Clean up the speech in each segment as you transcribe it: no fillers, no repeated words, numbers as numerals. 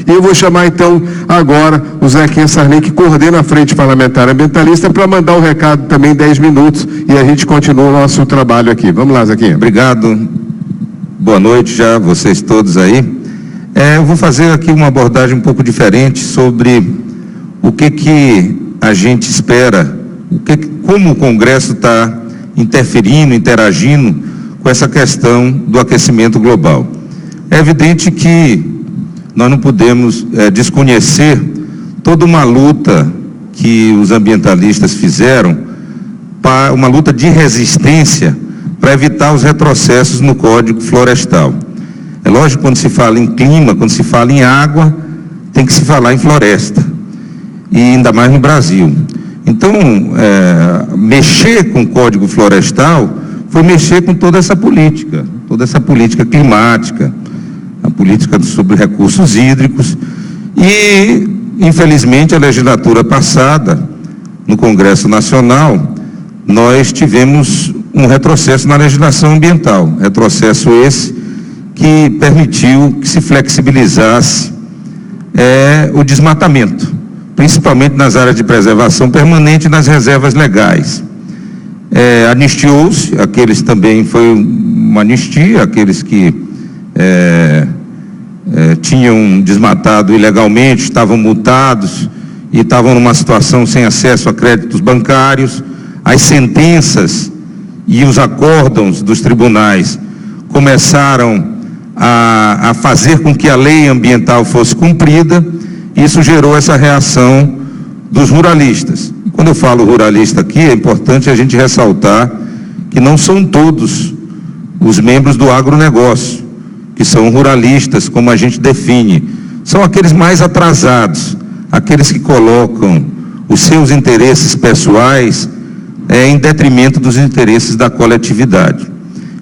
E eu vou chamar então agora o Zequinha Sarney, que coordena a Frente Parlamentar Ambientalista, para mandar o recado também 10 minutos e a gente continua o nosso trabalho aqui. Vamos lá, Zequinha. Obrigado. Boa noite já, vocês todos aí. Eu vou fazer aqui uma abordagem um pouco diferente sobre o que a gente espera, como o Congresso está interferindo, interagindo com essa questão do aquecimento global. É evidente que nós não podemos desconhecer toda uma luta que os ambientalistas fizeram, para uma luta de resistência para evitar os retrocessos no Código Florestal. É lógico, quando se fala em clima, quando se fala em água, tem que se falar em floresta, e ainda mais no Brasil. Então, mexer com o Código Florestal foi mexer com toda essa política climática, a política sobre recursos hídricos, e, infelizmente, a legislatura passada, no Congresso Nacional, nós tivemos um retrocesso na legislação ambiental, retrocesso esse que permitiu que se flexibilizasse o desmatamento, principalmente nas áreas de preservação permanente e nas reservas legais. Anistiou-se, aqueles também foi uma anistia, aqueles que tinham desmatado ilegalmente, estavam multados e estavam numa situação sem acesso a créditos bancários. As sentenças e os acórdãos dos tribunais começaram a fazer com que a lei ambiental fosse cumprida. Isso gerou essa reação dos ruralistas. Quando eu falo ruralista aqui, é importante a gente ressaltar que não são todos os membros do agronegócio que são ruralistas, como a gente define. São aqueles mais atrasados, aqueles que colocam os seus interesses pessoais em detrimento dos interesses da coletividade.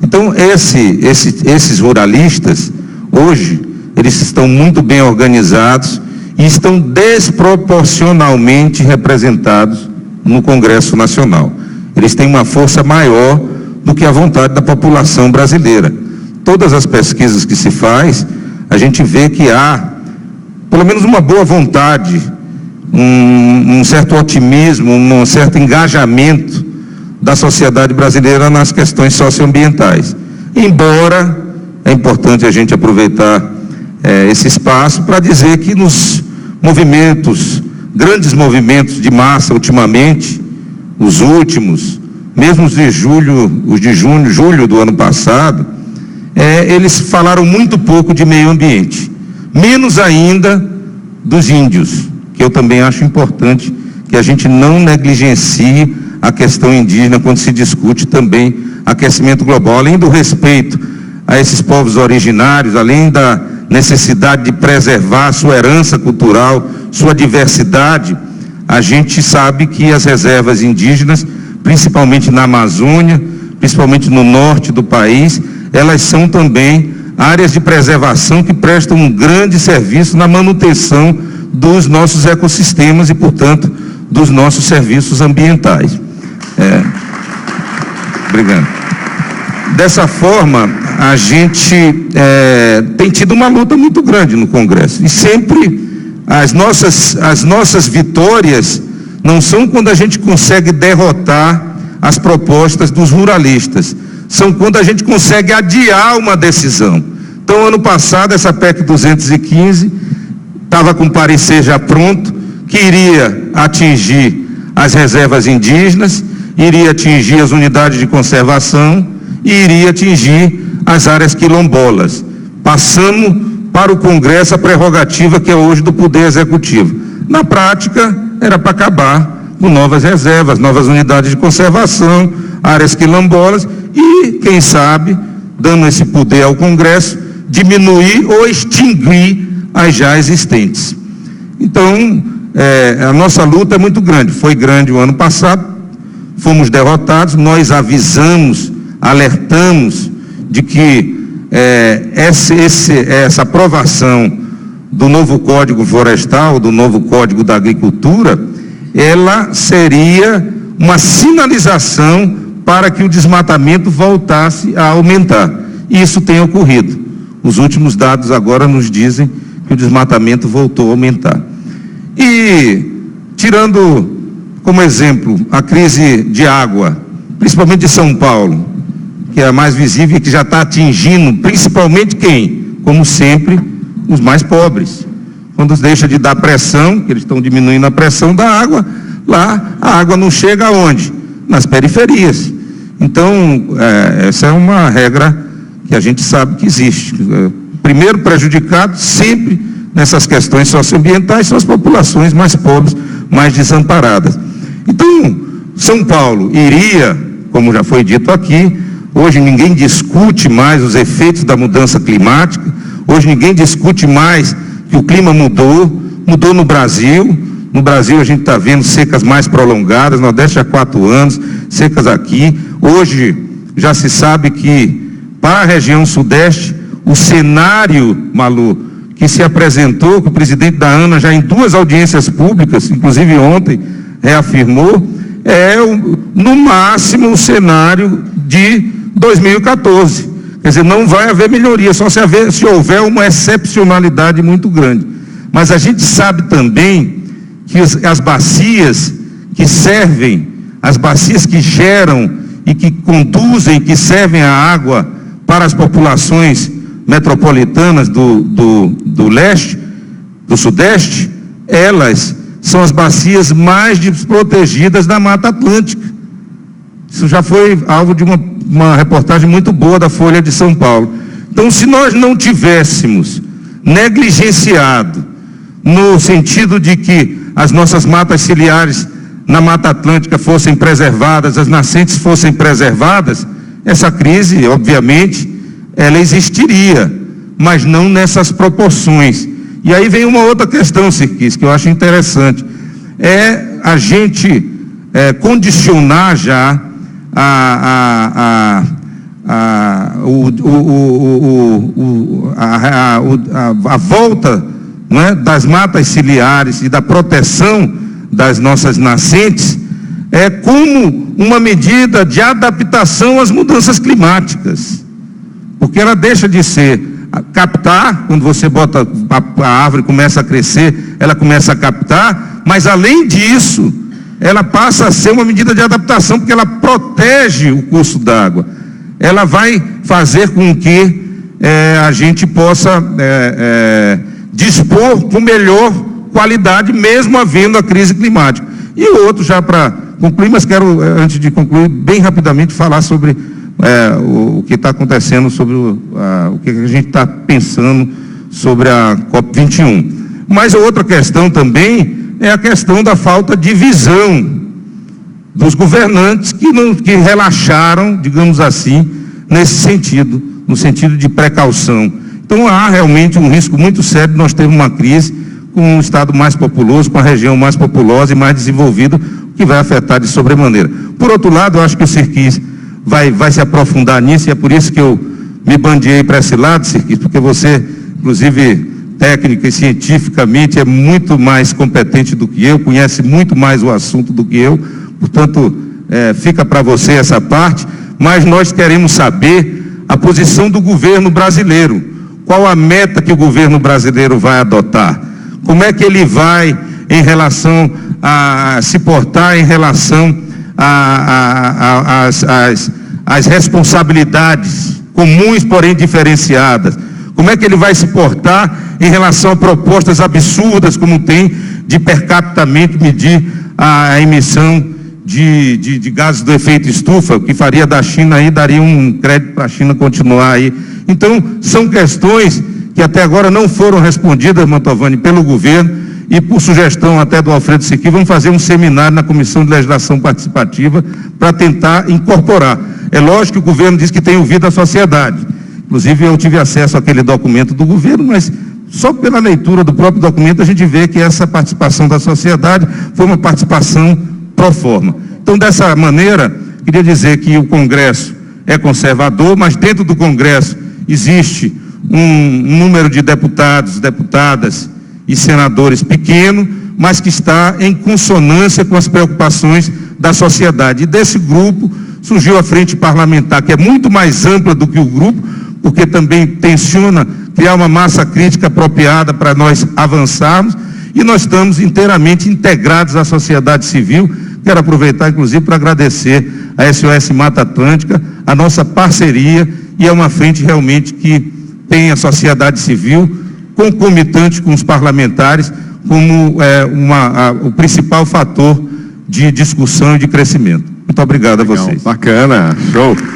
Então, esses ruralistas, hoje, eles estão muito bem organizados e estão desproporcionalmente representados no Congresso Nacional. Eles têm uma força maior do que a vontade da população brasileira. Todas as pesquisas que se faz, a gente vê que há, pelo menos, uma boa vontade, um certo otimismo, um certo engajamento da sociedade brasileira nas questões socioambientais. Embora, é importante a gente aproveitar esse espaço para dizer que nos movimentos, grandes movimentos de massa ultimamente, os últimos, mesmo os de julho do ano passado, eles falaram muito pouco de meio ambiente, menos ainda dos índios, que eu também acho importante que a gente não negligencie a questão indígena quando se discute também aquecimento global, além do respeito a esses povos originários, além da necessidade de preservar sua herança cultural, sua diversidade. A gente sabe que as reservas indígenas, principalmente na Amazônia, principalmente no norte do país, elas são também áreas de preservação que prestam um grande serviço na manutenção dos nossos ecossistemas e, portanto, dos nossos serviços ambientais. Obrigado. Dessa forma, a gente tem tido uma luta muito grande no Congresso, e sempre as nossas vitórias não são quando a gente consegue derrotar as propostas dos ruralistas, são quando a gente consegue adiar uma decisão. Então, ano passado, essa PEC 215 estava com parecer já pronto, que iria atingir as reservas indígenas, iria atingir as unidades de conservação e iria atingir as áreas quilombolas. Passamos para o Congresso a prerrogativa que é hoje do Poder Executivo. Na prática, era para acabar com novas reservas, novas unidades de conservação, áreas quilombolas e, quem sabe, dando esse poder ao Congresso, diminuir ou extinguir as já existentes. Então, a nossa luta é muito grande. Foi grande o ano passado, fomos derrotados, nós avisamos, alertamos de que essa aprovação do novo Código Florestal, do novo Código da Agricultura, ela seria uma sinalização para que o desmatamento voltasse a aumentar. E isso tem ocorrido. Os últimos dados agora nos dizem que o desmatamento voltou a aumentar. E, tirando como exemplo a crise de água, principalmente de São Paulo, que é a mais visível e que já está atingindo principalmente quem? Como sempre, os mais pobres. Quando deixa de dar pressão, que eles estão diminuindo a pressão da água, lá a água não chega aonde? Nas periferias. Então, essa é uma regra que a gente sabe que existe. Primeiro prejudicado sempre nessas questões socioambientais são as populações mais pobres, mais desamparadas. Então, São Paulo iria, como já foi dito aqui, hoje ninguém discute mais os efeitos da mudança climática, hoje ninguém discute mais que o clima mudou no Brasil. No Brasil a gente está vendo secas mais prolongadas, Nordeste há 4 anos, secas aqui. Hoje já se sabe que para a região Sudeste, o cenário, Malu, que se apresentou, que o presidente da ANA já em 2 audiências públicas, inclusive ontem, reafirmou, no máximo o cenário de 2014. Quer dizer, não vai haver melhoria, só se houver uma excepcionalidade muito grande. Mas a gente sabe também que as bacias que servem, as bacias que geram e que conduzem, que servem a água para as populações metropolitanas do leste, do sudeste, elas são as bacias mais desprotegidas da Mata Atlântica. Isso já foi alvo de uma reportagem muito boa da Folha de São Paulo. Então, se nós não tivéssemos negligenciado, no sentido de que as nossas matas ciliares na Mata Atlântica fossem preservadas, as nascentes fossem preservadas, essa crise, obviamente, ela existiria, mas não nessas proporções. E aí vem uma outra questão, Sirquis, que eu acho interessante, a gente condicionar já a volta, não é, das matas ciliares e da proteção das nossas nascentes como uma medida de adaptação às mudanças climáticas, porque ela deixa de ser captar, quando você bota a árvore começa a crescer, ela começa a captar, mas além disso, ela passa a ser uma medida de adaptação, porque ela protege o curso d'água, ela vai fazer com que a gente possa dispor com melhor qualidade, mesmo havendo a crise climática. E o outro, já para concluir, mas quero, antes de concluir, bem rapidamente falar sobre o que está acontecendo, sobre o que a gente está pensando sobre a COP21. Mas a outra questão também é a questão da falta de visão dos governantes que relaxaram, digamos assim, nesse sentido, no sentido de precaução. Então há realmente um risco muito sério de nós termos uma crise com um estado mais populoso, com a região mais populosa e mais desenvolvida, que vai afetar de sobremaneira. Por outro lado, eu acho que o Sirquis vai se aprofundar nisso, e é por isso que eu me bandeei para esse lado, Sirquis, porque você, inclusive, técnica e cientificamente, é muito mais competente do que eu, conhece muito mais o assunto do que eu, portanto, fica para você essa parte, mas nós queremos saber a posição do governo brasileiro, qual a meta que o governo brasileiro vai adotar, como é que ele vai em relação a se portar em relação às responsabilidades comuns, porém diferenciadas, como é que ele vai se portar em relação a propostas absurdas, como tem de per capita medir a emissão de gases do efeito estufa, que faria da China aí, daria um crédito para a China continuar aí. Então, são questões que até agora não foram respondidas, Mantovani, pelo governo, e por sugestão até do Alfredo Sirquis, vamos fazer um seminário na Comissão de Legislação Participativa para tentar incorporar. É lógico que o governo diz que tem ouvido a sociedade. Inclusive, eu tive acesso àquele documento do governo, mas só pela leitura do próprio documento a gente vê que essa participação da sociedade foi uma participação pro forma. Então, dessa maneira, queria dizer que o Congresso é conservador, mas dentro do Congresso existe um número de deputados, deputadas e senadores pequeno, mas que está em consonância com as preocupações da sociedade. E desse grupo surgiu a frente parlamentar, que é muito mais ampla do que o grupo, porque também tensiona criar uma massa crítica apropriada para nós avançarmos, e nós estamos inteiramente integrados à sociedade civil. Quero aproveitar, inclusive, para agradecer a SOS Mata Atlântica, a nossa parceria, e é uma frente realmente que tem a sociedade civil concomitante com os parlamentares como o principal fator de discussão e de crescimento. Muito obrigado a vocês. Bacana, show.